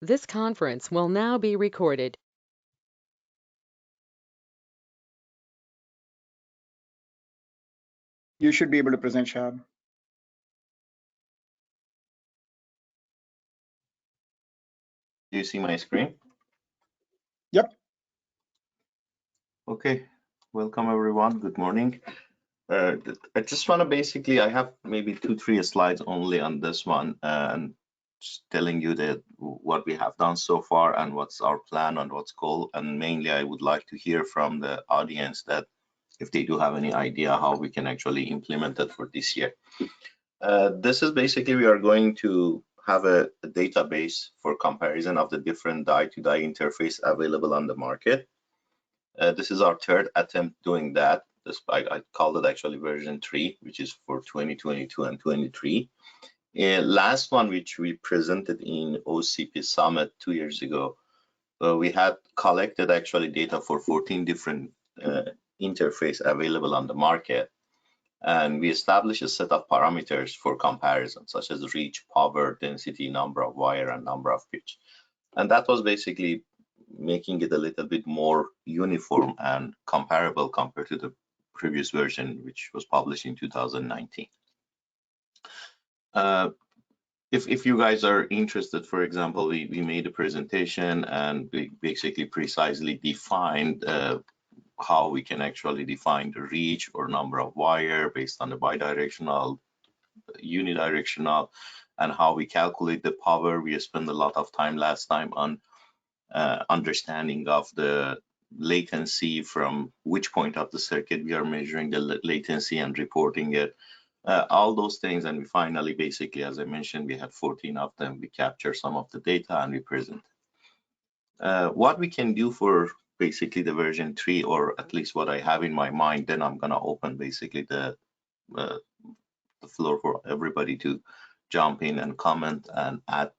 This conference will now be recorded. You should be able to present, Shab. Do you see my screen? Yep. Okay, welcome everyone. Good morning. I just want to basically, I have maybe 2-3 slides only on this one, and just telling you that what we have done so far and what's our plan and what's goal. And mainly, I would like to hear from the audience that if they do have any idea how we can actually implement it for this year. This is basically, we are going to have a database for comparison of the different die-to-die interface available on the market. This is our third attempt doing that. I called it actually version 3, which is for 2022 and 23. Last one, which we presented in OCP Summit 2 years ago, we had collected actually data for 14 different interface available on the market. And we established a set of parameters for comparison, such as reach, power, density, number of wire, and number of pitch. And that was basically making it a little bit more uniform and comparable compared to the previous version, which was published in 2019. If you guys are interested, for example, we made a presentation and we basically precisely defined how we can actually define the reach or number of wire based on the bidirectional, unidirectional, and how we calculate the power. We spent a lot of time last time on understanding of the latency, from which point of the circuit we are measuring the latency and reporting it, all those things. And we finally, basically, as I mentioned, we had 14 of them. We capture some of the data and we present. What we can do for basically the version 3, or at least what I have in my mind, then I'm gonna open basically the floor for everybody to jump in and comment and add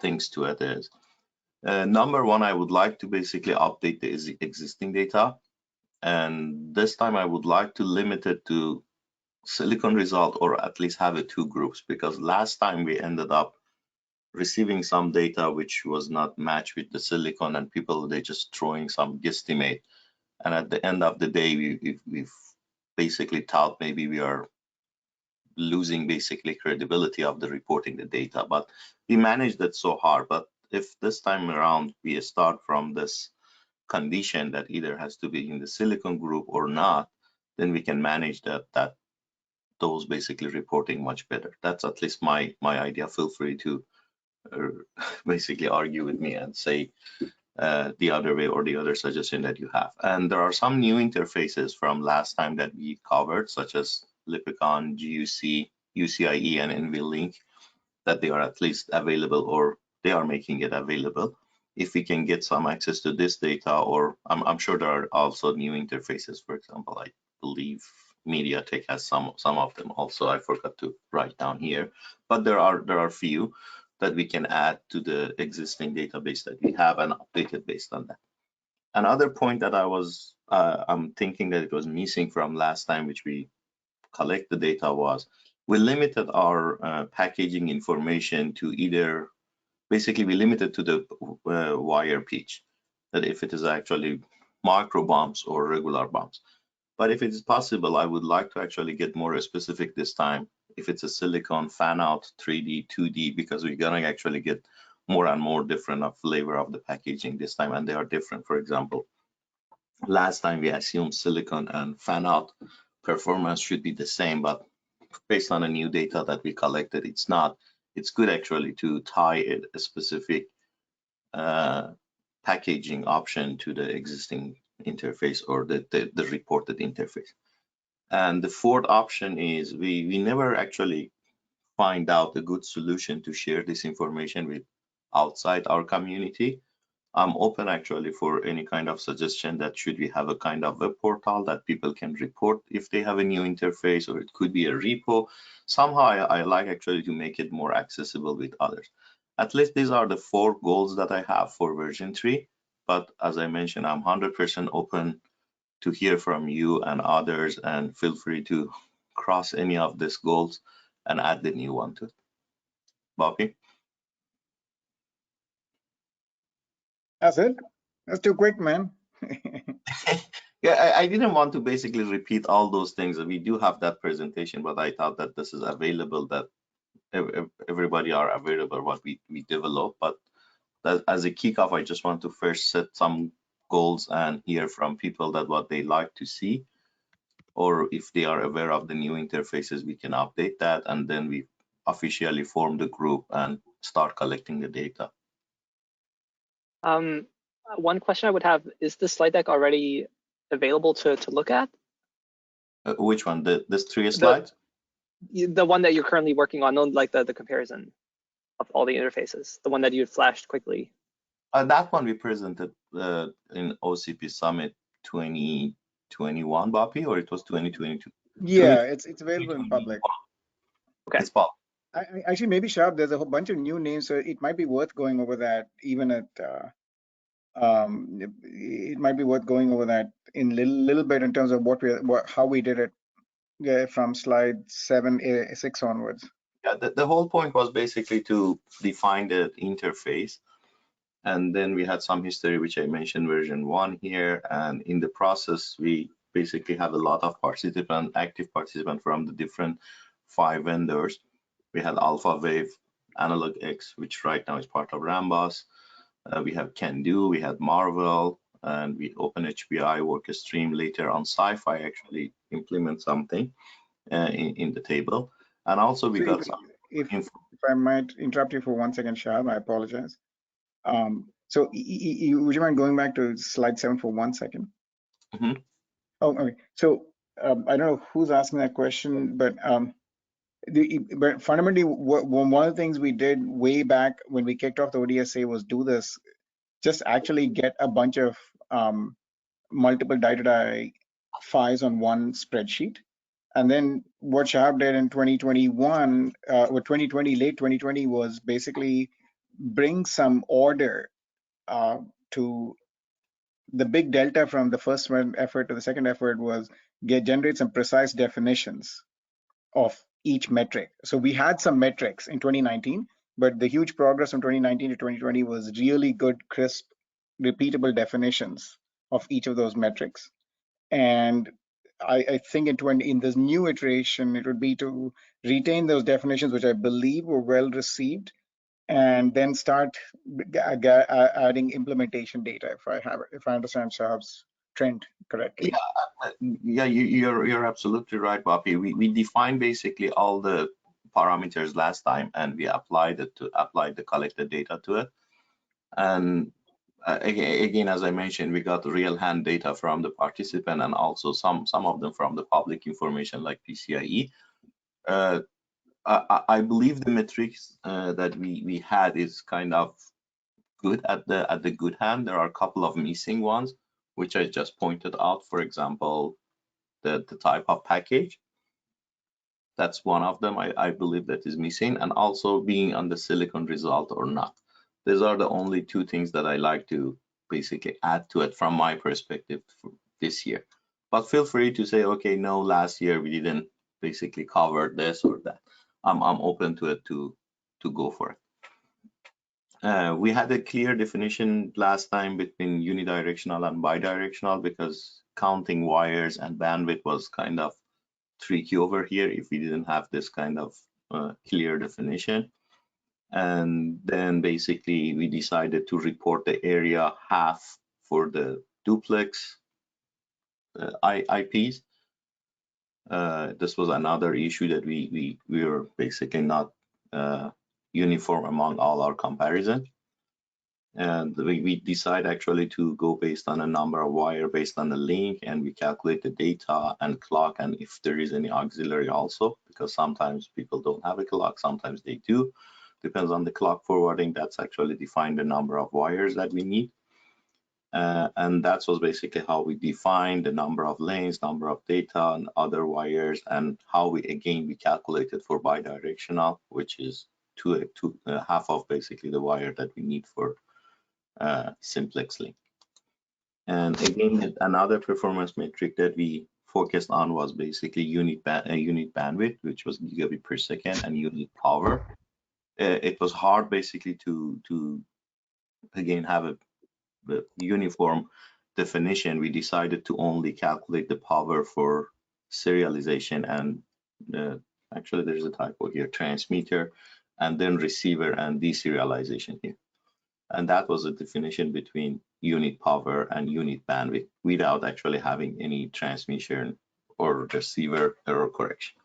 things to it. Is number one, I would like to basically update the existing data, and this time I would like to limit it to silicon result, or at least have it 2 groups, because last time we ended up receiving some data which was not matched with the silicon, and people, they just throwing some guesstimate, and at the end of the day we've basically thought maybe we are losing basically credibility of the reporting the data, but we managed it so hard. But if this time around we start from this condition that either has to be in the silicon group or not, then we can manage that those basically reporting much better. That's at least my idea. Feel free to basically argue with me and say the other way or the other suggestion that you have. And there are some new interfaces from last time that we covered, such as Lipicon, GUC, UCIe, and NVLink, that they are at least available, or they are making it available. If we can get some access to this data, or I'm sure there are also new interfaces. For example, I believe MediaTek has some of them also. I forgot to write down here, but there are few that we can add to the existing database that we have and update it based on that. Another point that I'm thinking that it was missing from last time, which we collect the data, was we limited our packaging information to either, basically we limited to the wire pitch, that if it is actually micro bumps or regular bumps. But if it is possible, I would like to actually get more specific this time. If it's a silicon fan out 3D, 2D, because we're gonna actually get more and more different flavor of the packaging this time, and they are different. For example, last time we assumed silicon and fan out performance should be the same, but based on the new data that we collected, it's not. It's good actually to tie a specific packaging option to the existing interface, or the reported interface. And the fourth option is we never actually find out a good solution to share this information with outside our community. I'm open actually for any kind of suggestion that should we have a kind of web portal that people can report if they have a new interface, or it could be a repo. Somehow I like actually to make it more accessible with others. At least these are the 4 goals that I have for version 3. But as I mentioned, I'm 100% open to hear from you and others, and feel free to cross any of these goals and add the new one to it. Bobby? That's it. That's too quick, man. Yeah, I didn't want to basically repeat all those things. We do have that presentation, but I thought that this is available, that everybody are available what we develop. But as a kickoff, I just want to first set some goals and hear from people that what they like to see, or if they are aware of the new interfaces, we can update that, and then we officially form the group and start collecting the data. One question I would have, is the slide deck already available to look at? Which one? This 3 slides? The one that you're currently working on, like the comparison of all the interfaces, the one that you had flashed quickly. That one we presented in OCP Summit 2021, Bobby, or it was 2022? Yeah, it's available in public. Okay. It's public. Actually, maybe Shab, there's a whole bunch of new names, so it might be worth going over that even at it might be worth going over that in little bit in terms of how we did it from slide 6 onwards. Yeah, the whole point was basically to define the interface. And then we had some history, which I mentioned version 1 here. And in the process, we basically had a lot of active participants from the different 5 vendors. We had AlphaWave, Analog X, which right now is part of Rambus. We have Can-Do, we had Marvel, and we OpenHBI, WorkStream. Later on, Sci-Fi actually implement something in the table. And also we got some. If I might interrupt you for 1 second, Shab, I apologize. So would you mind going back to slide 7 for 1 second? Mm-hmm. Oh, okay. So I don't know who's asking that question, but but fundamentally, one of the things we did way back when we kicked off the ODSA was do this, just actually get a bunch of multiple die-to-die files on one spreadsheet. And then what Shahab did in 2021, or 2020, late 2020, was basically bring some order to the big delta from the first one effort to the second effort was generate some precise definitions of each metric. So we had some metrics in 2019, but the huge progress from 2019 to 2020 was really good, crisp, repeatable definitions of each of those metrics. And I think in this new iteration, it would be to retain those definitions, which I believe were well received, and then start adding implementation data. If I understand Shahab's trend correctly. Yeah, you're absolutely right, Bobby. We defined basically all the parameters last time, and we applied the collected data to it. And again, as I mentioned, we got real hand data from the participant, and also some of them from the public information like PCIe. I believe the metrics that we had is kind of good at the good hand. There are a couple of missing ones, which I just pointed out. For example, the type of package. That's one of them I believe that is missing, and also being on the silicon result or not. These are the only 2 things that I like to basically add to it from my perspective for this year. But feel free to say, okay, no, last year we didn't basically cover this or that. I'm open to it to go for it. We had a clear definition last time between unidirectional and bidirectional, because counting wires and bandwidth was kind of tricky over here if we didn't have this kind of clear definition. And then basically we decided to report the area half for the duplex IPs. This was another issue that we were basically not uniform among all our comparison. And we decide actually to go based on a number of wire based on the link, and we calculate the data and clock, and if there is any auxiliary also, because sometimes people don't have a clock, sometimes they do. Depends on the clock forwarding. That's actually defined the number of wires that we need. And that was basically how we defined the number of lanes, number of data and other wires, and how we calculated for bidirectional, which is half of basically the wire that we need for simplex link. And again, another performance metric that we focused on was basically unit bandwidth, which was gigabit per second, and unit power. It was hard basically to again have a the uniform definition, we decided to only calculate the power for serialization and actually there's a typo here, transmitter, and then receiver and deserialization here. And that was a definition between unit power and unit bandwidth without actually having any transmission or receiver error correction.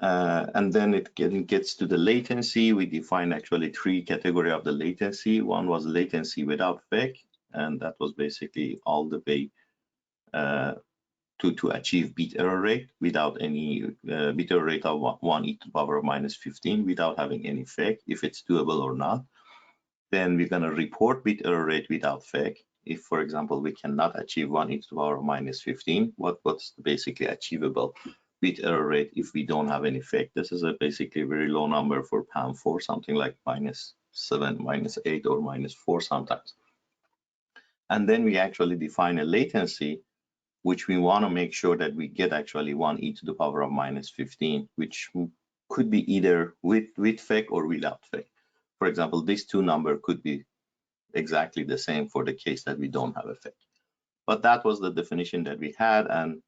And then it gets to the latency. We define actually 3 categories of the latency. One was latency without FEC, and that was basically all the way to achieve bit error rate without any bit error rate of 1 e to the power of minus 15 without having any FEC, if it's doable or not. Then we're going to report bit error rate without FEC. If, for example, we cannot achieve 1 e to the power of minus 15, what's basically achievable bit error rate if we don't have any FEC? This is a basically very low number for PAM4, something like -7, -8, or -4 sometimes. And then we actually define a latency, which we want to make sure that we get actually 1 e to the power of minus 15, which could be either with FEC or without FEC. For example, these two numbers could be exactly the same for the case that we don't have a FEC. But that was the definition that we had, and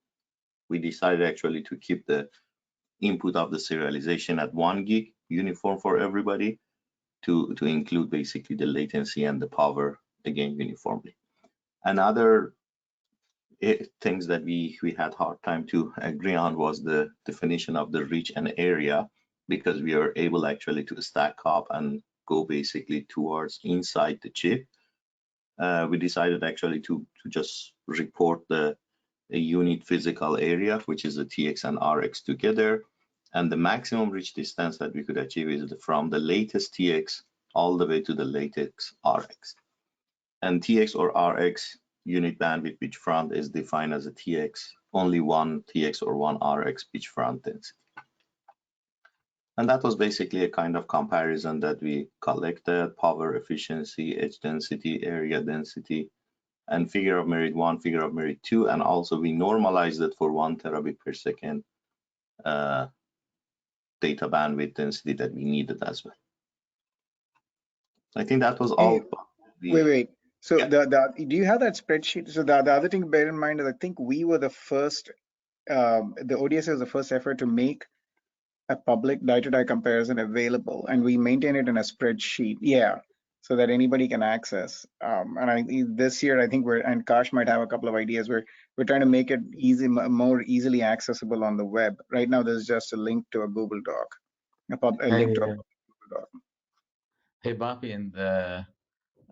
we decided actually to keep the input of the serialization at 1 gig uniform for everybody to include basically the latency and the power again uniformly. Another things that we had hard time to agree on was the definition of the reach and area, because we are able actually to stack up and go basically towards inside the chip. We decided actually to just report a unit physical area, which is the TX and RX together, and the maximum reach distance that we could achieve is from the latest TX all the way to the latest RX. And TX or RX unit bandwidth pitch front is defined as a TX, only one TX or one RX pitch front density. And that was basically a kind of comparison that we collected: power efficiency, edge density, area density, and figure of merit 1, figure of merit 2, and also we normalized it for 1 terabit per second data bandwidth density that we needed as well. I think that was all. Wait. So yeah. do you have that spreadsheet? So the other thing to bear in mind is I think we were the first, the ODSA was the first effort to make a public die-to-die comparison available, and we maintain it in a spreadsheet. Yeah, so that anybody can access. And this year, I think and Kash might have a couple of ideas. We're trying to make it more easily accessible on the web. Right now, there's just a link to a Google Doc, a link to a Google Doc. Hey, Bobby and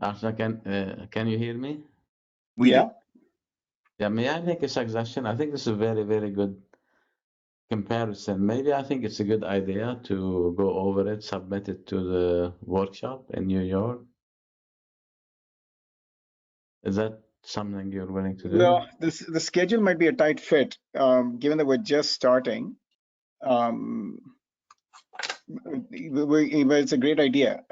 Arthur, can you hear me? Yeah. Yeah, may I make a suggestion? I think this is a very, very good comparison. Maybe I think it's a good idea to go over it, submit it to the workshop in New York. Is that something you're willing to do? Well, the schedule might be a tight fit, given that we're just starting. It's a great idea.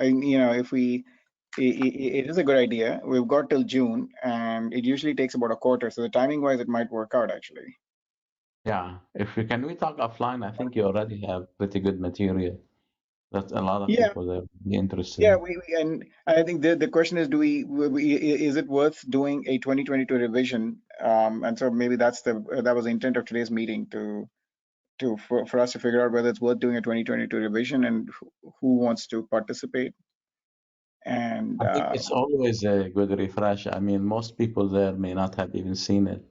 It is a good idea. We've got till June, and it usually takes about a quarter. So the timing-wise, it might work out actually. Yeah, if we talk offline, I think you already have pretty good material that a lot of people will be interested. Yeah, and I think the question is, is it worth doing a 2022 revision? And so maybe that was the intent of today's meeting for us to figure out whether it's worth doing a 2022 revision and who wants to participate. And I think it's always a good refresh. I mean, most people there may not have even seen it,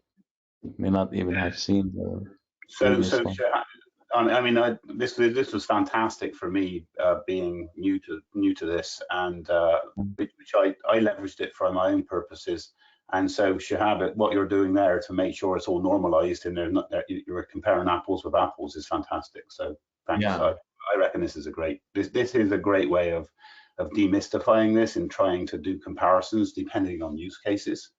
may not even have seen the previous one. I mean, this was fantastic for me, being new to this, and which I leveraged it for my own purposes. And so, Shahab, what you're doing there to make sure it's all normalized and you're comparing apples with apples is fantastic. So thanks. Yeah. I reckon this is a great way of demystifying this and trying to do comparisons depending on use cases.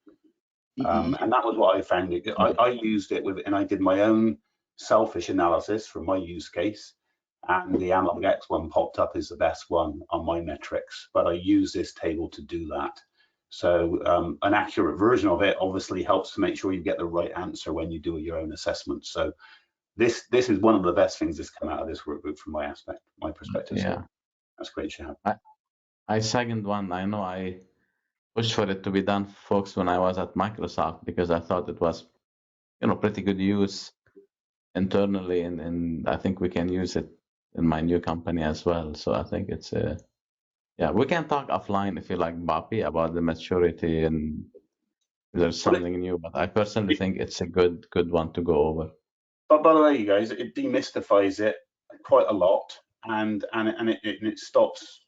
And that was what I found. I used it and I did my own selfish analysis for my use case, and the Analog X one popped up as the best one on my metrics, but I use this table to do that. So an accurate version of it obviously helps to make sure you get the right answer when you do your own assessment. So this is one of the best things that's come out of this workbook from my perspective. Yeah, so that's great, Shahab. I second one. I know I pushed for it to be done, folks, when I was at Microsoft, because I thought it was, pretty good use internally, and I think we can use it in my new company as well. So I think it's yeah, we can talk offline if you like, Bobby, about the maturity and if there's something new. But I personally think it's a good one to go over. But by the way, you guys, it demystifies it quite a lot, and it stops,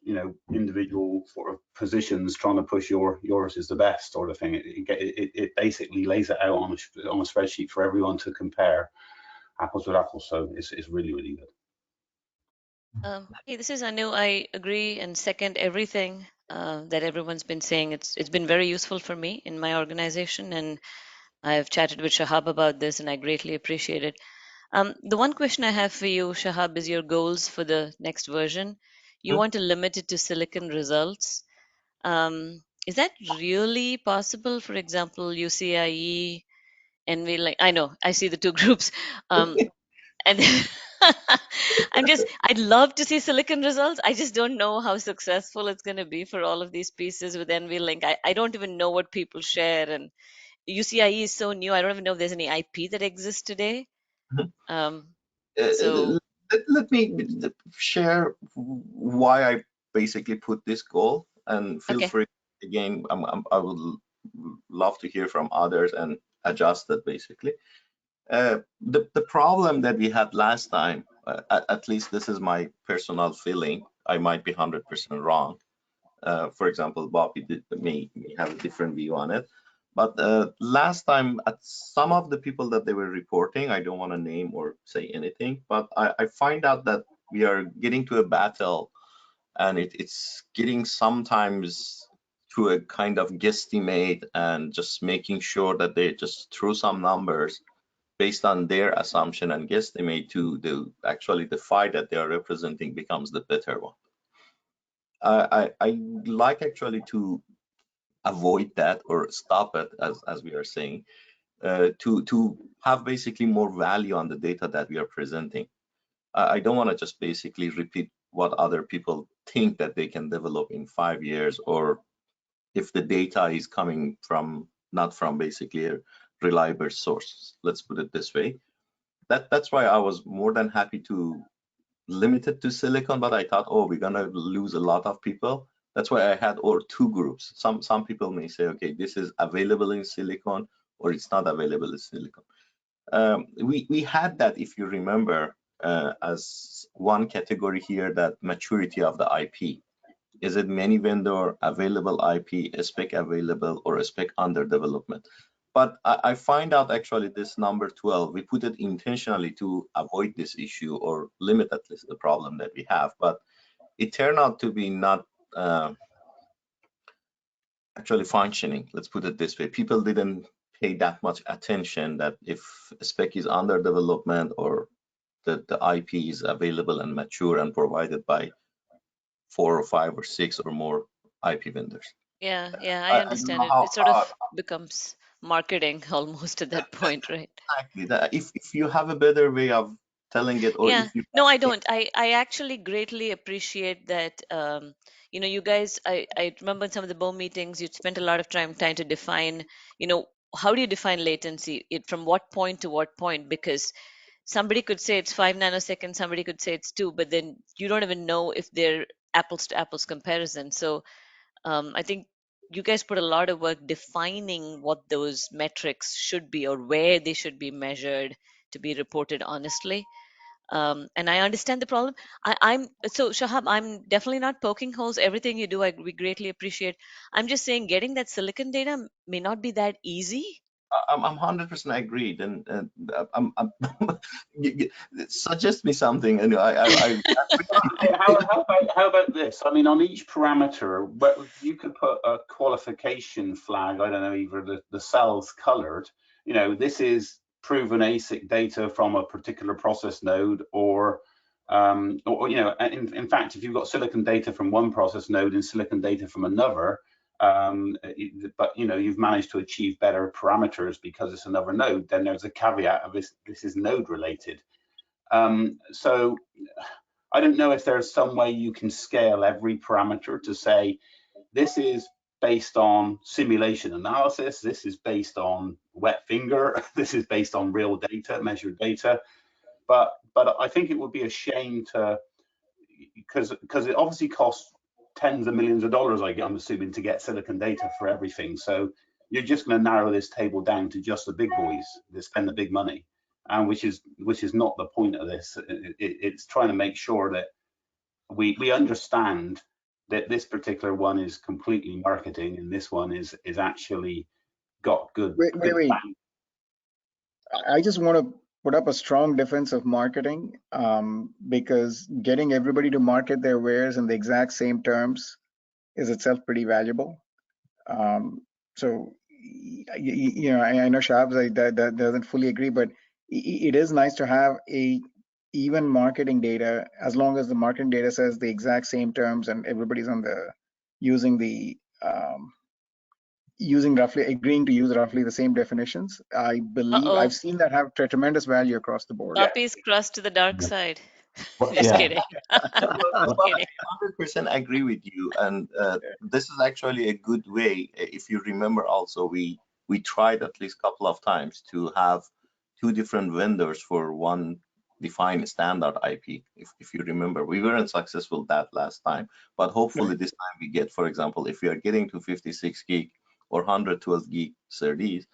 individual sort of positions trying to push yours is the best sort of thing. It basically lays it out on a spreadsheet for everyone to compare apples with apples. So it's really, really good. Hey, this is Anu. I agree and second everything that everyone's been saying. It's been very useful for me in my organization, and I've chatted with Shahab about this, and I greatly appreciate it. The one question I have for you, Shahab, is your goals for the next version. You want to limit it to silicon results. Is that really possible? For example, UCIe, and I know I see the two groups. And I'd love to see silicon results. I just don't know how successful it's going to be for all of these pieces with NVLink. I don't even know what people share, and UCIe is so new. I don't even know if there's any IP that exists today. So let me share why I basically put this goal, and feel okay. free again. I would love to hear from others and adjust it basically. The problem that we had last time, at least this is my personal feeling, I might be 100% wrong. For example, Bobby may have a different view on it. But last time, at some of the people that they were reporting, I don't want to name or say anything, but I find out that we are getting to a battle, and it's getting sometimes to a kind of guesstimate and just making sure that they just throw some numbers based on their assumption and guesstimate to actually the fight that they are representing becomes the better one. I like actually to avoid that or stop it, as we are saying, to have basically more value on the data that we are presenting. I don't want to just basically repeat what other people think that they can develop in 5 years, or if the data is coming from not from basically a reliable source. Let's put it this way. That's why I was more than happy to limit it to silicon, but I thought, oh, we're gonna lose a lot of people. That's why I had two groups. Some people may say, okay, this is available in silicon, or it's not available in silicon. We had that, if you remember, as one category here, that maturity of the IP. Is it many vendor available IP, spec available, or a spec under development? But I find out actually this number 12, we put it intentionally to avoid this issue or limit at least the problem that we have. But it turned out to be not actually functioning. Let's put it this way. People didn't pay that much attention that if a spec is under development or the IP is available and mature and provided by 4 or 5 or 6 or more IP vendors. Yeah, I I don't understand know it. how It sort of becomes marketing almost at that point, right? exactly that. If you have a better way of telling it, or Yeah, if you no, I don't. I actually greatly appreciate that. You guys, I remember in some of the BOE meetings, you'd spent a lot of time trying to define, how do you define latency? It from what point to what point? Because somebody could say it's 5 nanoseconds, somebody could say it's 2, but then you don't even know if they're apples to apples comparison. So I think you guys put a lot of work defining what those metrics should be or where they should be measured to be reported honestly. And I understand the problem. I'm so Shahab, I'm definitely not poking holes. Everything you do, we greatly appreciate. I'm just saying getting that silicon data may not be that easy. I'm 100% agreed, and suggest me something, and I How about this? I mean, on each parameter, you could put a qualification flag. I don't know, either the cells colored. This is proven ASIC data from a particular process node, or in fact, if you've got silicon data from one process node and silicon data from another, but you've managed to achieve better parameters because it's another node, then there's a caveat of this is node related. So I don't know if there's some way you can scale every parameter to say this is based on simulation analysis. This is based on wet finger. This is based on real data, measured data. But I think it would be a shame to, because it obviously costs tens of millions of dollars, I'm assuming, to get silicon data for everything. So you're just going to narrow this table down to just the big boys that spend the big money, and which is not the point of this. It's trying to make sure that we understand that this particular one is completely marketing, and this one is actually got good. Wait. I just want to put up a strong defense of marketing, because getting everybody to market their wares in the exact same terms is itself pretty valuable. So, you know, I know Shahab that doesn't fully agree, but it is nice to have a even marketing data, as long as the marketing data says the exact same terms and everybody's on the using agreeing to use roughly the same definitions. I believe Uh-oh. I've seen that have tremendous value across the board. Puppies crossed to the dark Yeah. side. Well, Just yeah. kidding. Just Well, kidding. I 100% agree with you, and this is actually a good way. If you remember, also we tried at least a couple of times to have two different vendors for one defined standard IP. If you remember, we weren't successful that last time, but hopefully this time we get, for example, if we are getting to 56 gig or 112 gig SerDes.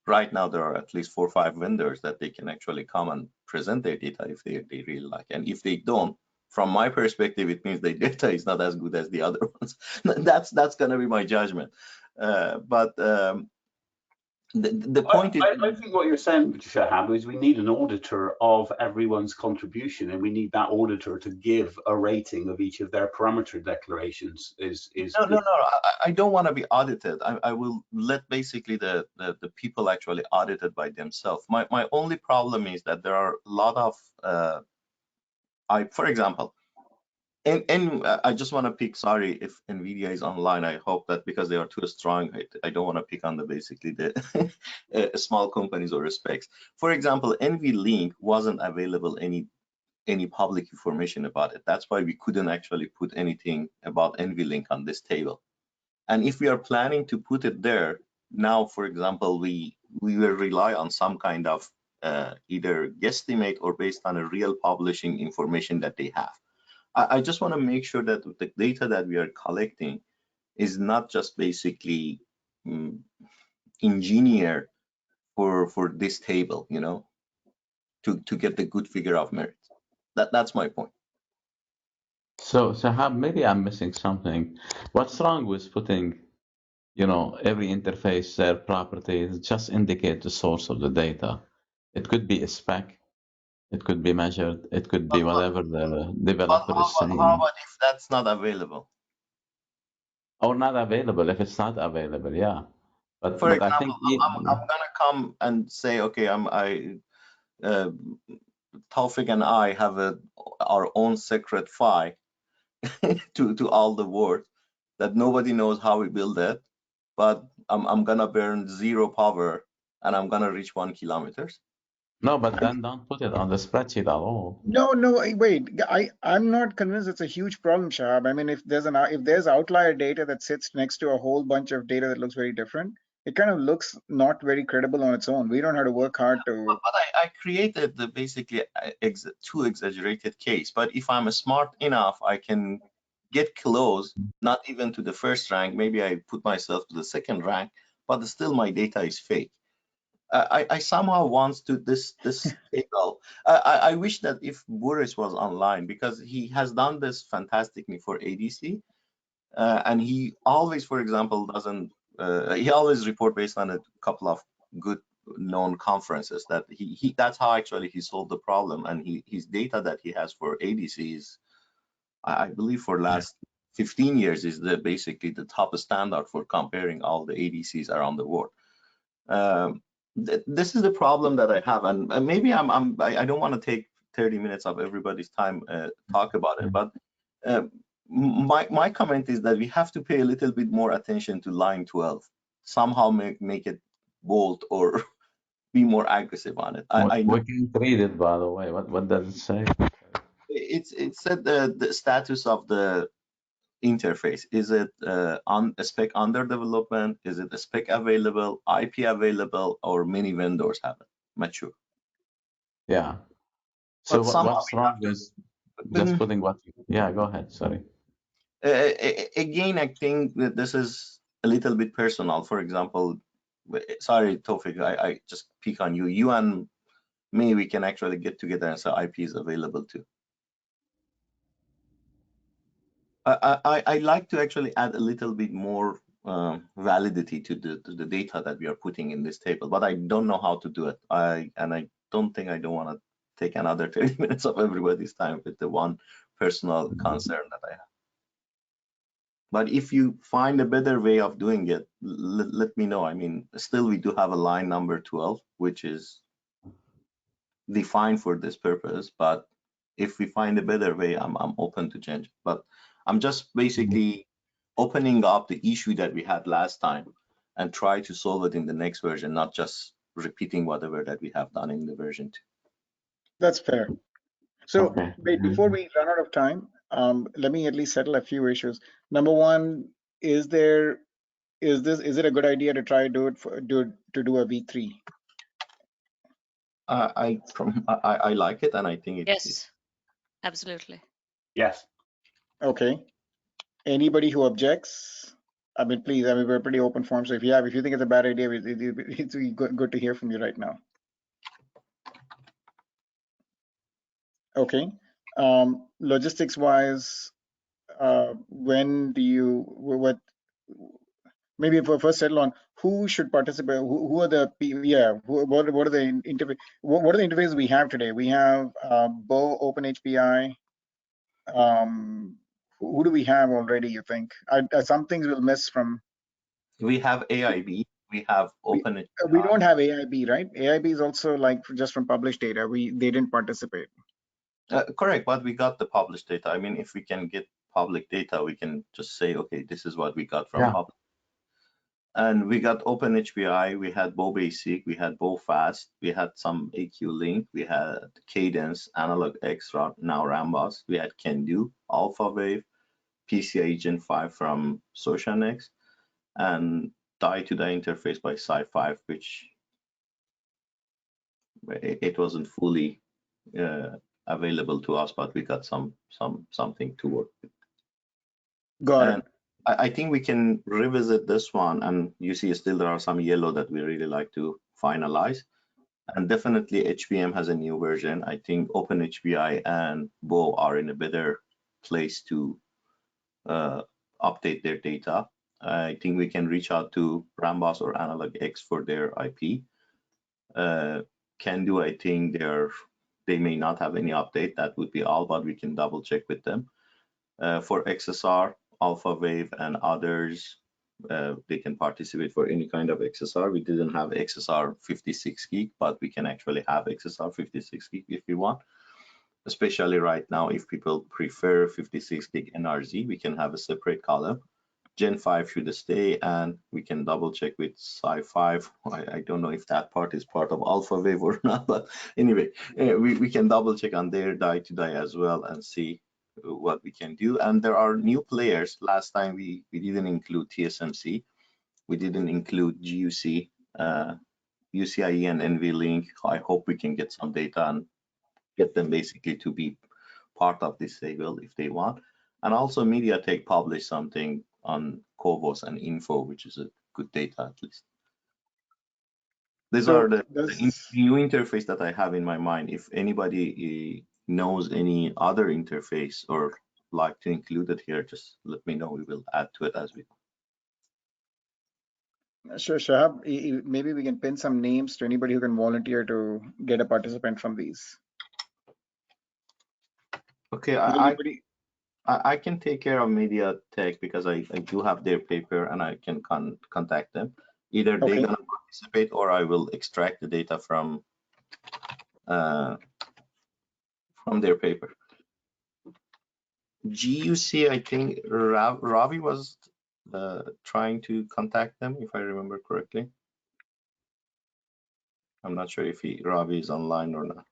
Right now there are at least 4 or 5 vendors that they can actually come and present their data if they really like. And if they don't, from my perspective, it means their data is not as good as the other ones. That's going to be my judgment. The point is, I think what you're saying, Shahab, is we need an auditor of everyone's contribution, and we need that auditor to give a rating of each of their parameter declarations. no. I don't want to be audited. I will let basically the people actually audit it by themselves. My only problem is that there are a lot of for example, and I just want to pick, sorry if NVIDIA is online, I hope that because they are too strong, I don't want to pick on the basically the small companies or specs. For example, NVLink wasn't available any public information about it. That's why we couldn't actually put anything about NVLink on this table. And if we are planning to put it there, now, for example, we will rely on some kind of either guesstimate or based on a real publishing information that they have. I just want to make sure that the data that we are collecting is not just basically engineered for this table, you know, to get the good figure of merit. That's my point. So Shahab, maybe I'm missing something. What's wrong with putting, you know, every interface, their properties, just indicate the source of the data? It could be a spec, it could be measured, it could be whatever the developer is saying. How about if that's not available? Or not available, if it's not available, yeah. But For example, I think I'm gonna come and say, okay, Taufik and I have our own secret file to all the world that nobody knows how we build it, but I'm gonna burn 0 power and I'm gonna reach 1 kilometers. no, but then don't put it on the spreadsheet at all. No, wait. I'm not convinced it's a huge problem, Shahab. I mean, if there's outlier data that sits next to a whole bunch of data that looks very different, it kind of looks not very credible on its own. We don't have to work hard to. But I created the basically too exaggerated case. But if I'm smart enough, I can get close, not even to the first rank. Maybe I put myself to the second rank, but still my data is fake. I somehow want to this table. I wish that if Boris was online, because he has done this fantastically for ADC, and he always, for example, doesn't. He always report based on a couple of good known conferences that he that's how actually he solved the problem, and his data that he has for ADC is, I believe, for last 15 years is basically the top standard for comparing all the ADCs around the world. This is the problem that I have, and maybe I don't want to take 30 minutes of everybody's time talk about it, but my comment is that we have to pay a little bit more attention to line 12, somehow make it bold or be more aggressive on it. I know We can't read it, by the way. What does it say? it said the status of the interface? Is it on a spec under development? Is it a spec available, IP available, or many vendors have it mature? Yeah. So But somehow what's wrong with just putting what? Yeah, go ahead. Sorry. Again, I think that this is a little bit personal. For example, sorry, Tofik, I just pick on you. You and me, we can actually get together and say IP is available too. I like to actually add a little bit more validity to the data that we are putting in this table, but I don't know how to do it. I don't think I don't want to take another 30 minutes of everybody's time with the one personal concern that I have. But if you find a better way of doing it, let me know. I mean, still we do have a line number 12, which is defined for this purpose, but if we find a better way, I'm open to change. But I'm just basically opening up the issue that we had last time and try to solve it in the next version, not just repeating whatever that we have done in the version 2. That's fair. So Okay. before we run out of time, let me at least settle a few issues. Number one, is it a good idea to try do a V3? I like it, and I think it's Yes, absolutely. Yes. Okay. Anybody who objects? I mean, please. I mean, we're pretty open forum. So if you think it's a bad idea, it's good to hear from you right now. Okay. Logistics wise, when do you maybe if we first settle on who should participate, who are the what are the interface, what are the interfaces we have today? We have Bo, OpenHPI. Who do we have already, you think? Some things we'll miss from. We have AIB, we have OpenHPI. We don't have AIB, right? AIB is also like just from published data. They didn't participate. Correct, but we got the published data. I mean, if we can get public data, we can just say, okay, this is what we got from public. And we got OpenHPI, we had Bo Basic, we had Bo Fast, we had some AQ Link, we had Cadence, Analog X, now Rambus, we had Kendu, AlphaWave, PCI Gen 5 from Socionex, and die-to-die interface by Sci5, which it wasn't fully available to us, but we got something to work with. Got it. I think we can revisit this one, and you see still there are some yellow that we really like to finalize. And definitely HPM has a new version. I think OpenHPI and Bo are in a better place to update their data. I think we can reach out to Rambus or Analog X for their IP. Can do, I think they may not have any update. That would be all, but we can double check with them. For XSR, AlphaWave and others, they can participate for any kind of XSR. We didn't have XSR 56 gig, but we can actually have XSR 56 gig if we want. Especially right now, if people prefer 56 gig NRZ, we can have a separate column. Gen 5 should stay, and we can double check with Sci5. I don't know if that part is part of AlphaWave or not, but anyway, we can double check on their die-to-die as well and see what we can do. And there are new players. Last time we didn't include TSMC, we didn't include GUC, UCIe and NVLink. I hope we can get some data and get them basically to be part of this table if they want. And also MediaTek published something on Covos and Info, which is a good data at least. These are the new interface that I have in my mind. If anybody knows any other interface or like to include it here, just let me know. We will add to it as we go. Sure, Shahab, maybe we can pin some names to anybody who can volunteer to get a participant from these. Okay, I can take care of MediaTek because I do have their paper and I can contact them. Either they're gonna participate or I will extract the data from their paper. GUC, I think Ravi was trying to contact them, if I remember correctly. I'm not sure if Ravi is online or not.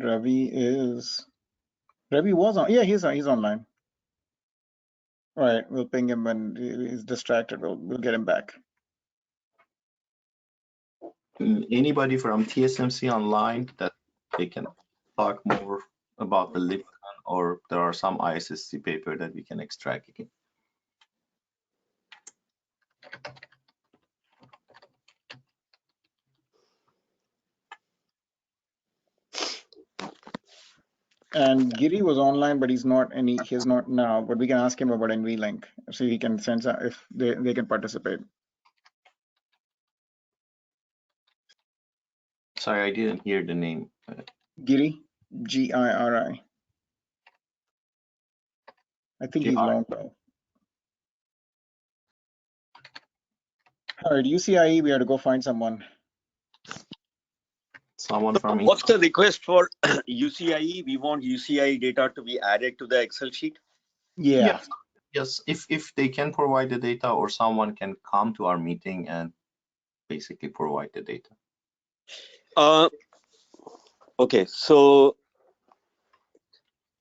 Ravi is Ravi was on. Yeah, he's online. All right, we'll ping him when he's distracted. We'll get him back. Anybody from TSMC online that they can talk more about the Lipton, or there are some ISSC paper that we can extract again. And Giri was online, but he's not now. But we can ask him about NVLink, so he can sense if they can participate. Sorry, I didn't hear the name. Giri, Giri. I think he's long though. All right, UCIe, we have to go find someone. Someone from What's the request for UCIe? We want UCIe data to be added to the Excel sheet. Yeah. Yes, if they can provide the data, or someone can come to our meeting and basically provide the data. Okay, so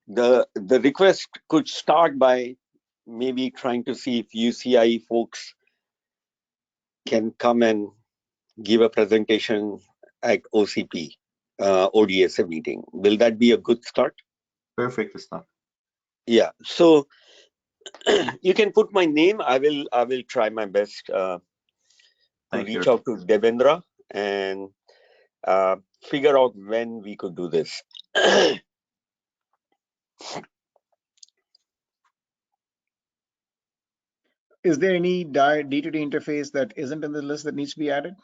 the request could start by maybe trying to see if UCIe folks can come and give a presentation at OCP, ODSA meeting. Will that be a good start? Perfect stuff. Yeah, so you can put my name. I will try my best to reach out to Devendra and figure out when we could do this. Is there any D2D interface that isn't in the list that needs to be added?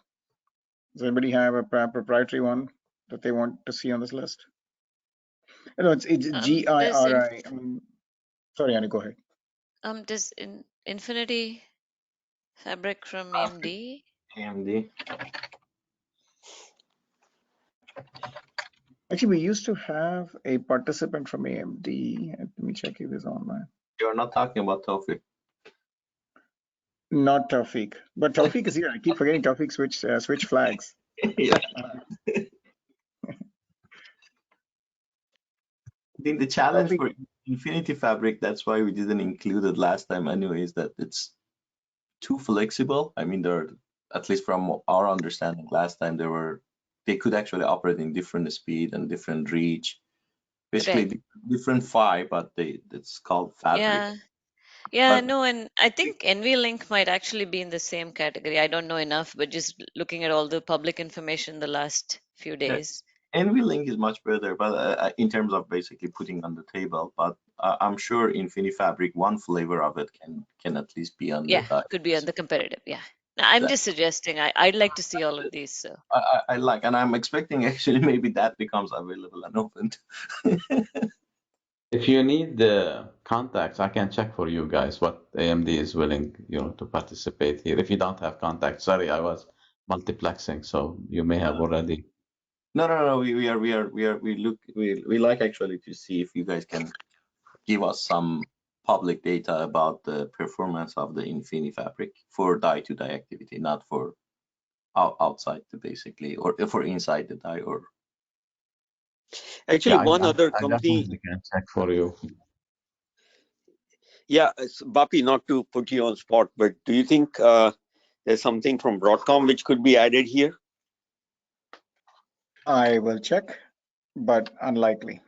Does anybody have a proprietary one that they want to see on this list? No, it's GIRI. Sorry, Annie, go ahead. Does Infinity Fabric from AMD? AMD. Actually, we used to have a participant from AMD. Let me check if he's online. You're not talking about Tawfiq. Not Tawfiq, but Tawfiq is here. I keep forgetting Tawfiq switch flags. Yeah. I think the challenge for Infinity Fabric, that's why we didn't include it last time anyway, is that it's too flexible. I mean, at least from our understanding last time, they could actually operate in different speed and different reach. Basically, Right. different PHY, but it's called Fabric. Yeah, But no, and I think NVLink might actually be in the same category. I don't know enough, but just looking at all the public information the last few days. NVLink is much better, but in terms of basically putting on the table. But I'm sure Infinity Fabric, one flavor of it can at least be on the Could be on the competitive. Yeah. No, I'm just suggesting. I'd like to see all of these. So I like, and I'm expecting actually maybe that becomes available and open. If you need the contacts, I can check for you guys what AMD is willing, to participate here. If you don't have contacts, sorry, I was multiplexing, so you may have already. No. We like actually to see if you guys can give us some public data about the performance of the Infinity Fabric for die-to-die activity, not for outside the basically, or for inside the die, or. Actually, Yeah, other I company. definitely can check for you. Yeah, Bapi, not to put you on spot, but do you think there's something from Broadcom which could be added here? I will check, but unlikely.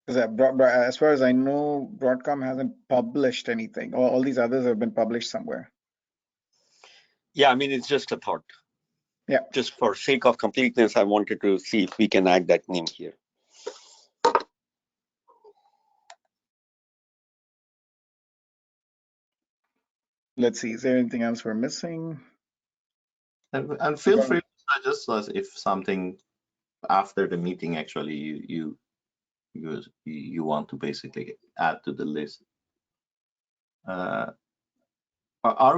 As far as I know, Broadcom hasn't published anything. All these others have been published somewhere. Yeah, I mean, it's just a thought. Yeah. Just for sake of completeness, I wanted to see if we can add that name here. Let's see. Is there anything else we're missing? And feel free to suggest us if something after the meeting actually you want to basically add to the list. Are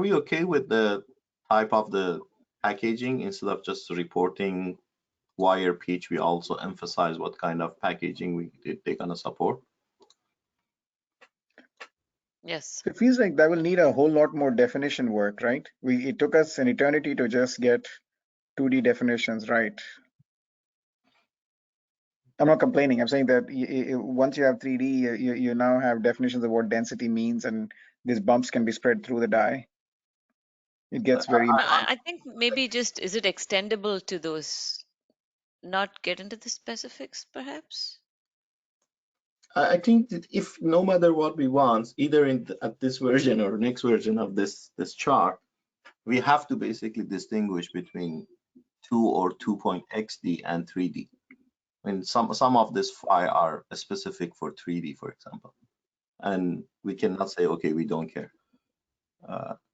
we okay with the type of the packaging? Instead of just reporting wire pitch, we also emphasize what kind of packaging they're gonna support? Yes. So it feels like that will need a whole lot more definition work, right? It took us an eternity to just get 2D definitions right. I'm not complaining. I'm saying that once you have 3D, you now have definitions of what density means, and these bumps can be spread through the die. It gets very. I think maybe just, is it extendable to those, not get into the specifics perhaps? I think that if no matter what we want, either at this version or next version of this chart, we have to basically distinguish between 2 or 2.xd and 3D. I mean, some of this phi are specific for 3D, for example, and we cannot say, okay, we don't care.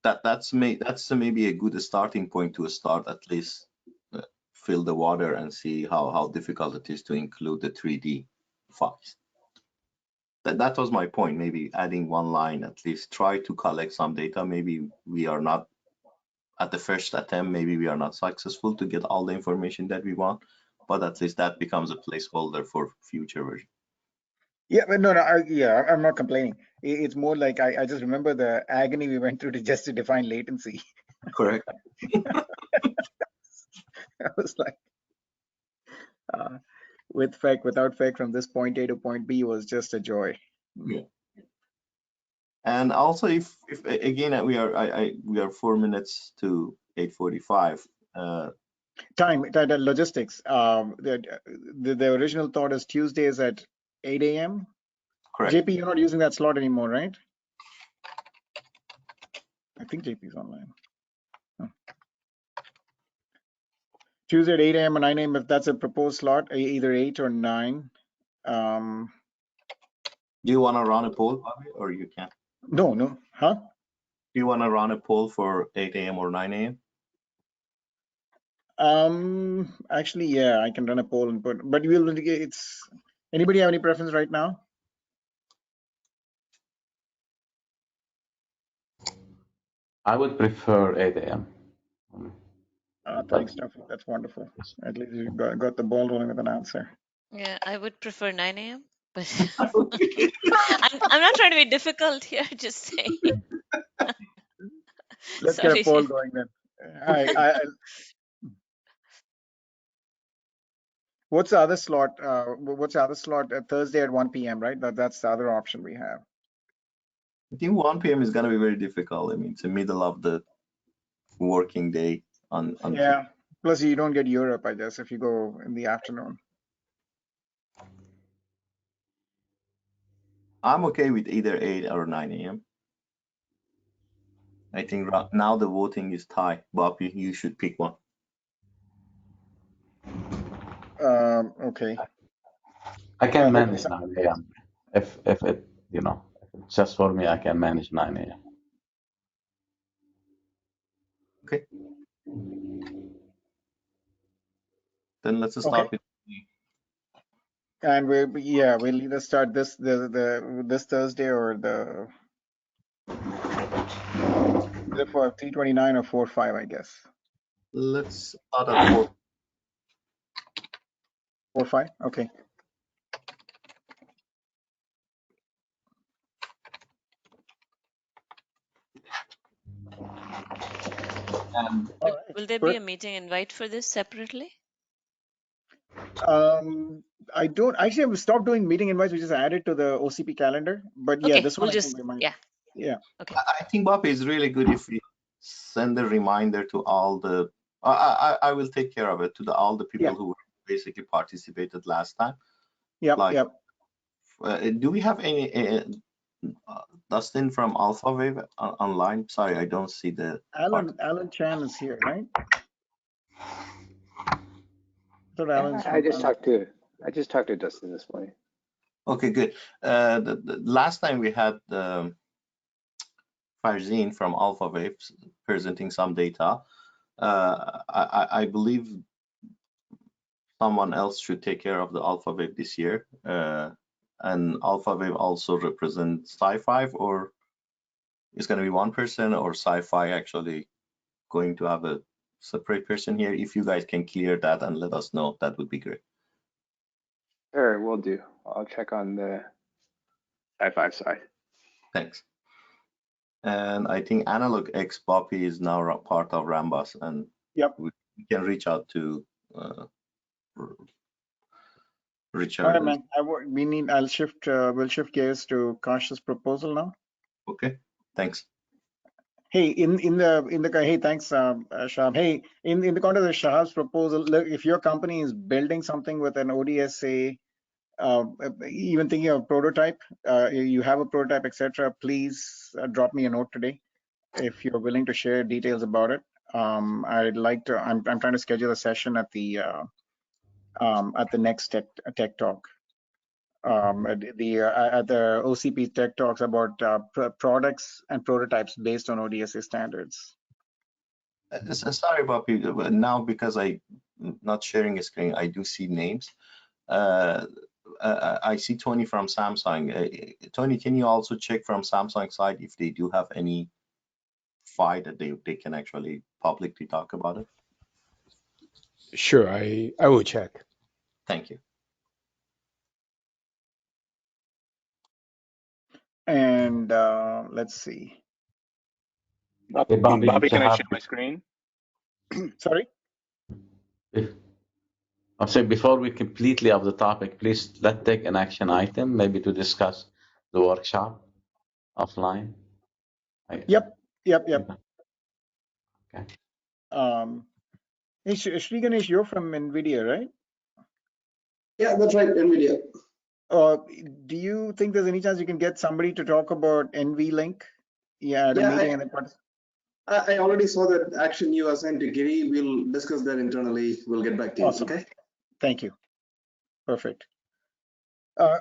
That's maybe a good starting point to start, at least fill the water and see how difficult it is to include the 3D files. That was my point. Maybe adding one line, at least try to collect some data. Maybe we are not at the first attempt, maybe we are not successful to get all the information that we want, but at least that becomes a placeholder for future version. Yeah, but no, I'm not complaining. It's more like I just remember the agony we went through just to define latency. Correct. I was like, with FEC, without FEC, from this point A to point B was just a joy. Yeah. And also, if again we are 4 minutes to 8:45. Time, the logistics. The original thought is Tuesdays at 8 a.m. Correct. JP, you're not using that slot anymore, right? I think JP's online. Oh. Tuesday at 8 a.m. or 9 a.m. if that's a proposed slot, either 8 or 9. Do you want to run a poll, Bobby, or you can? No, huh? Do you want to run a poll for 8 a.m. or 9 a.m.? Actually, yeah, I can run a poll and put, but it's, anybody have any preference right now? I would prefer 8 a.m. Thanks, Duffy. That's wonderful. At least you got the ball rolling with an answer. Yeah, I would prefer 9 a.m. But I'm not trying to be difficult here, just saying. Let's get a Sorry. poll going then. What's the other slot? What's the other slot? Thursday at 1 p.m., right? That's the other option we have. I think 1 p.m. is going to be very difficult. I mean, it's the middle of the working day on Yeah. Plus, you don't get Europe, I guess, if you go in the afternoon. I'm okay with either 8 or 9 a.m. I think now the voting is tied. Bob, you should pick one. Okay. I can manage 9 a.m. If it, you know, if it's just for me, I can manage 9 a.m. Okay. Then let's start with. And we'll either start this Thursday or the for 329 or 45, I guess. Let's start at 4. 45. Okay. Will there be a meeting invite for this separately? I don't actually. I've stopped doing meeting invites. We just added to the OCP calendar. But yeah, Okay, this we'll one just, yeah. Yeah. Okay. I think Bob is really good if we send a reminder to all the. I will take care of it to all the people who basically participated last time. Yep. Do we have any Dustin from AlphaWave online? Sorry, I don't see the. Alan Chan is here, right? I just talked to Dustin this morning. Okay, good. The last time we had Farzin from AlphaWave presenting some data. I believe someone else should take care of the AlphaWave this year. And AlphaWave also represents Sci-Fi, or it's going to be one person, or Sci-Fi actually going to have a separate person here? If you guys can clear that and let us know, that would be great. Sure, will do. I'll check on the Sci-Fi side. Thanks. And I think Analog X Boppy is now part of Rambus, and Yep. we can reach out to Richard. All right, man. I'll shift. We'll shift gears to Kash's proposal now. Okay. Thanks. Hey, hey, thanks, Shahab. Hey, in the context of Shahab's proposal, look, if your company is building something with an ODSA, even thinking of prototype, you have a prototype, etc., please drop me a note today if you're willing to share details about it. I'd like to. I'm trying to schedule a session at the next tech talk. At the OCP Tech Talks about products and prototypes based on ODSA standards. Sorry, Boppy, but now because I'm not sharing a screen, I do see names. I see Tony from Samsung. Tony, can you also check from Samsung side if they do have any file that they can actually publicly talk about it? Sure, I will check. Thank you. And let's see. Hey, Bobby, can I Shahab, share my screen? Sorry? I'm saying before we completely off the topic, please let's take an action item, maybe to discuss the workshop offline. Yep. Okay. Hey, Sri Ganesh, you're from NVIDIA, right? Yeah, that's right, NVIDIA. Do you think there's any chance you can get somebody to talk about NVLink? Yeah, at a meeting. I already saw that action you assigned to Giri. We'll discuss that internally. We'll get back to you. Awesome. Okay. Thank you. Perfect.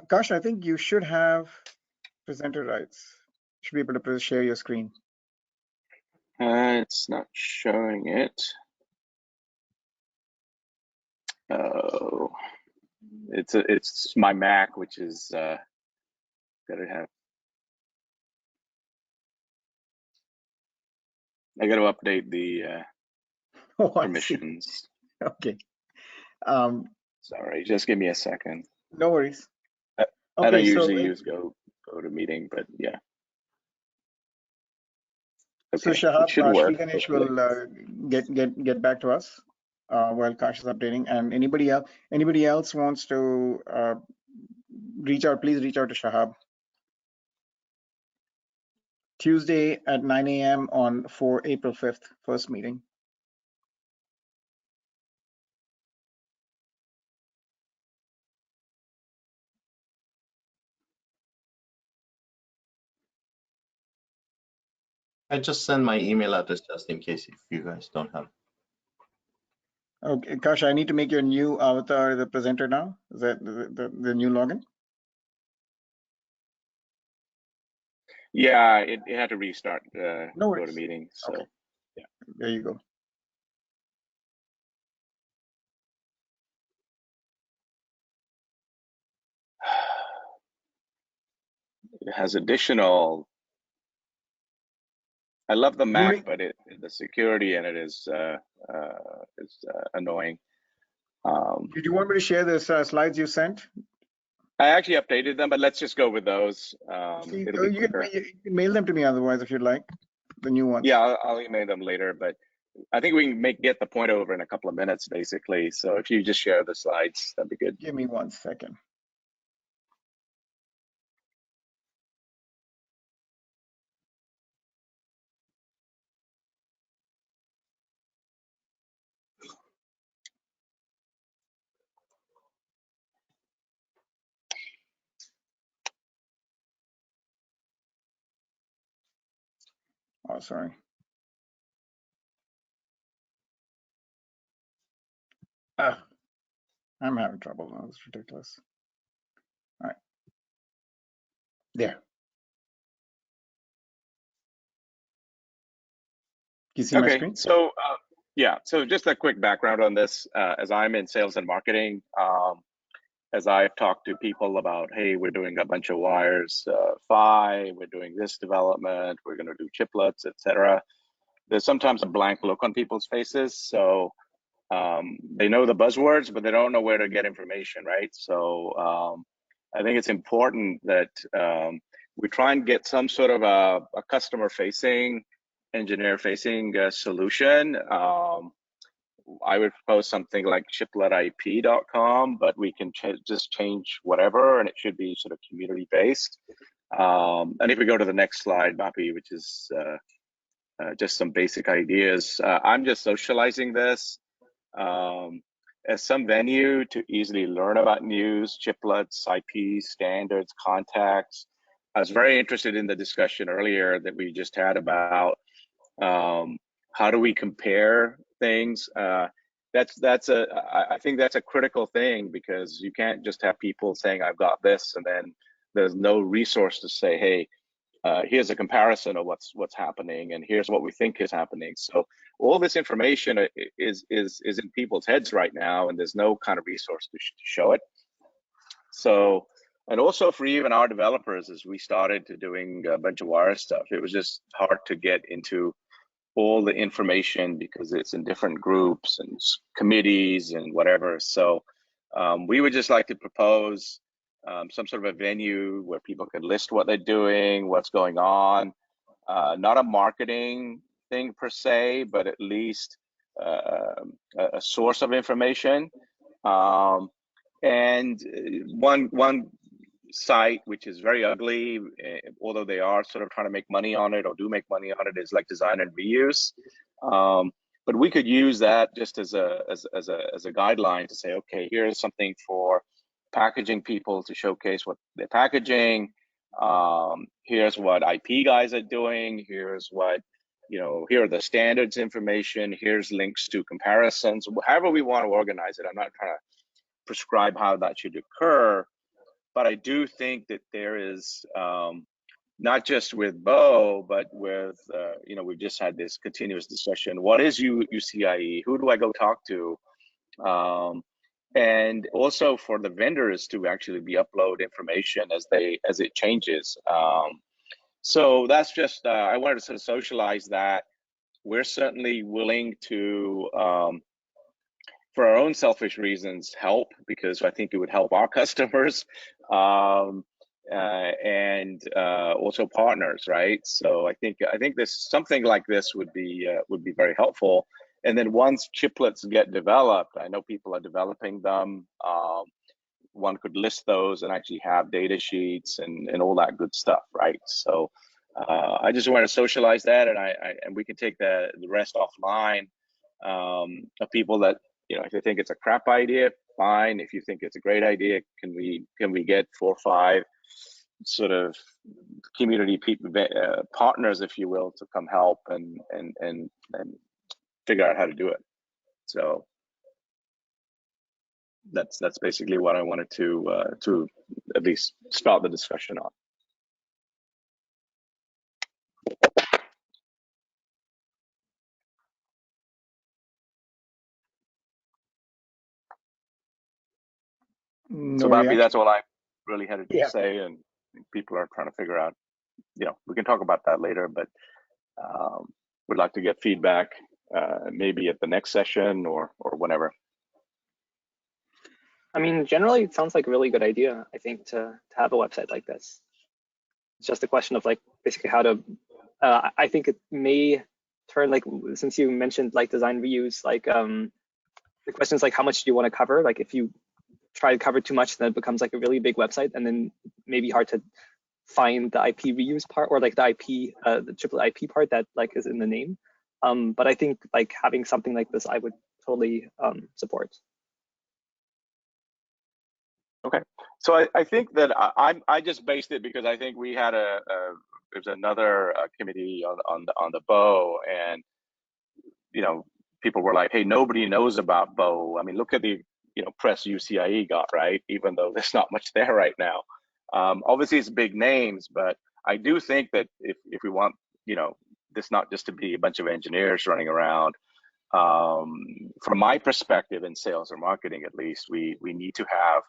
Kash, I think you should have presenter rights. You should be able to share your screen. It's not showing it. Oh, it's my Mac, which is gotta have. I got to update the permissions. Okay. Sorry, just give me a second. No worries. I don't usually use go to meeting, but yeah. So Okay, Shahab, should work. Sri Ganesh will get back to us while Kash is updating. And anybody else wants to reach out, please reach out to Shahab. Tuesday at 9 a.m. for April 5th, first meeting. I just send my email address just in case if you guys don't have. Okay, Kash, I need to make your new avatar the presenter now. Is that the new login? Yeah, it had to restart No go worries. to meeting. So okay. yeah. There you go. It has additional. I love the Mac, but the security in it is annoying. Did you want me to share the slides you sent? I actually updated them, but let's just go with those. It'll be quicker. You can mail them to me otherwise if you'd like, the new ones. Yeah, I'll email them later, but I think we can get the point over in a couple of minutes, basically. So if you just share the slides, that'd be good. Give me 1 second. Oh, sorry. I'm having trouble now. It's ridiculous. All right. There. Do you see my screen? So yeah, so just a quick background on this. As I'm in sales and marketing, as I've talked to people about, hey, we're doing a bunch of wires, PHY, we're doing this development, we're going to do chiplets, etc. There's sometimes a blank look on people's faces. So they know the buzzwords, but they don't know where to get information, right? So I think it's important that we try and get some sort of a customer-facing, engineer-facing solution. I would propose something like chipletip.com, but we can just change whatever, and it should be sort of community-based. And if we go to the next slide, Bapi, which is just some basic ideas, I'm just socializing this as some venue to easily learn about news, chiplets, IPs, standards, contacts. I was very interested in the discussion earlier that we just had about how do we compare things. I think that's a critical thing, because you can't just have people saying I've got this and then there's no resource to say, hey, here's a comparison of what's happening and here's what we think is happening. So all this information is in people's heads right now, and there's no kind of resource to show it. So, and also for even our developers, as we started to doing a bunch of wire stuff, it was just hard to get into all the information because it's in different groups and committees and whatever. So we would just like to propose some sort of a venue where people could list what they're doing, what's going on, not a marketing thing per se, but at least a source of information. And one site which is very ugly, although they are sort of trying to make money on it or do make money on it, is like design and reuse. But we could use that just as a guideline to say, okay, here's something for packaging people to showcase what they're packaging. Here's what IP guys are doing. Here's what, here are the standards information. Here's links to comparisons. However we want to organize it. I'm not trying to prescribe how that should occur, but I do think that there is, not just with Bo, but with, we've just had this continuous discussion. What is UCIe? Who do I go talk to? And also for the vendors to actually be upload information as it changes. So that's just, I wanted to sort of socialize that. We're certainly willing to, for our own selfish reasons, help, because I think it would help our customers, and also partners, right? So I think this, something like this would be very helpful. And then once chiplets get developed, I know people are developing them. One could list those and actually have data sheets and all that good stuff, right? So I just want to socialize that, and we can take the rest offline. Of people that, if they think it's a crap idea, fine. If you think it's a great idea, can we get 4 or 5 sort of community people, partners, if you will, to come help and figure out how to do it. So that's basically what I wanted to at least start the discussion on. No so Bapi, reaction. that's all I really had to Yeah. say, and people are trying to figure out, we can talk about that later, but would like to get feedback maybe at the next session or whenever. I mean, generally, it sounds like a really good idea, I think, to have a website like this. It's just a question of like basically how to, I think it may turn, like, since you mentioned like design reuse, like the question is like, how much do you want to cover? Like if you try to cover too much, then it becomes like a really big website, and then maybe hard to find the IP reuse part, or like the IP, the triplet IP part that like is in the name. But I think like having something like this, I would totally support. Okay, so I think that I just based it because I think we had there's another committee on the Bo, and people were like, hey, nobody knows about Bo. I mean, look at the press UCIe got, right? Even though there's not much there right now. Obviously it's big names, but I do think that if we want this not just to be a bunch of engineers running around, from my perspective in sales or marketing, at least, we need to have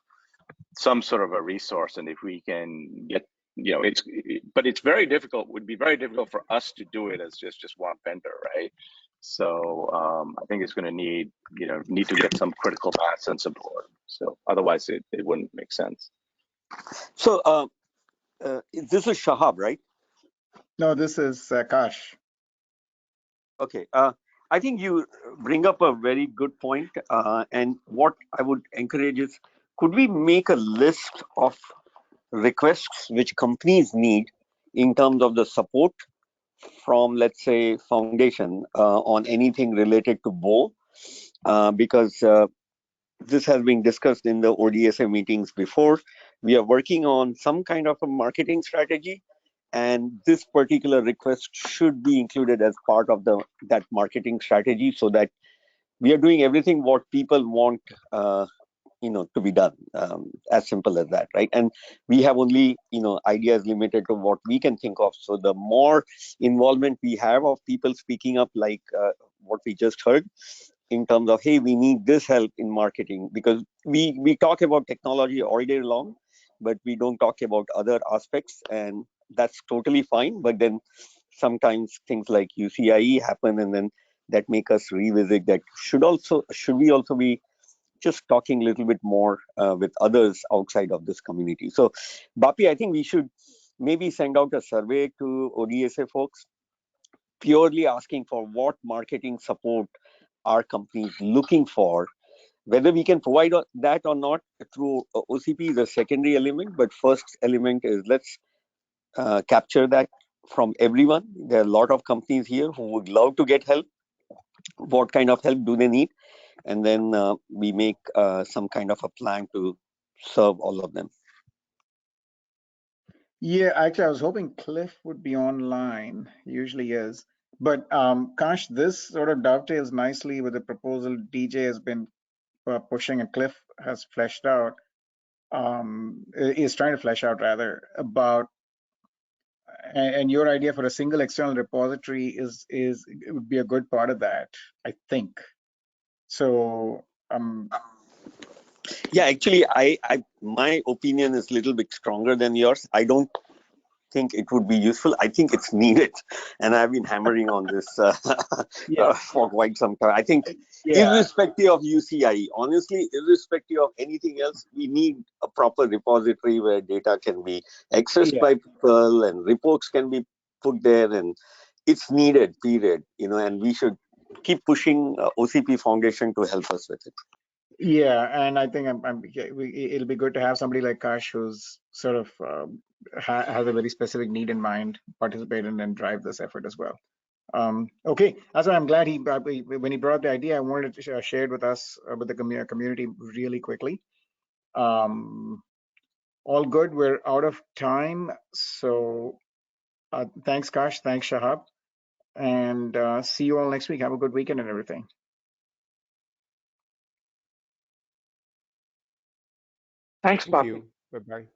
some sort of a resource. And if we can get, but it's very difficult, would be very difficult for us to do it as just one vendor, right? So I think it's going to need to get some critical mass and support. So otherwise it wouldn't make sense. So this is Shahab, right? No, this is Kash. Okay. I think you bring up a very good point. And what I would encourage is, could we make a list of requests which companies need in terms of the support from, let's say, foundation on anything related to BOW? Because this has been discussed in the ODSA meetings before. We are working on some kind of a marketing strategy, and this particular request should be included as part of that marketing strategy, so that we are doing everything what people want to be done, as simple as that, right? And we have only ideas limited to what we can think of. So the more involvement we have of people speaking up, like what we just heard, in terms of, hey, we need this help in marketing, because we talk about technology all day long, but we don't talk about other aspects, and that's totally fine. But then sometimes things like UCIe happen, and then that make us revisit that. Should we also be just talking a little bit more with others outside of this community? So, Bapi, I think we should maybe send out a survey to ODSA folks, purely asking for what marketing support are companies looking for. Whether we can provide that or not through OCP is a secondary element, but first element is let's capture that from everyone. There are a lot of companies here who would love to get help. What kind of help do they need? And then we make some kind of a plan to serve all of them. Yeah, actually, I was hoping Cliff would be online. He usually is. But Kash, this sort of dovetails nicely with the proposal DJ has been pushing and Cliff has fleshed out, is trying to flesh out rather, about, and your idea for a single external repository it would be a good part of that, I think. So yeah, actually, my opinion is a little bit stronger than yours. I don't think it would be useful. I think it's needed, and I've been hammering on this for quite some time. I think, irrespective of UCIe, honestly, irrespective of anything else, we need a proper repository where data can be accessed by people and reports can be put there, and it's needed, period. And we should keep pushing OCP Foundation to help us with it. Yeah, and I think it'll be good to have somebody like Kash who's sort of has a very specific need in mind, participate and drive this effort as well. Okay, that's why I'm glad when he brought up the idea, I wanted to share it with us, with the community really quickly. All good. We're out of time. So thanks, Kash. Thanks, Shahab. And see you all next week. Have a good weekend and everything. Thanks, Thank Bapi. you. Bye-bye.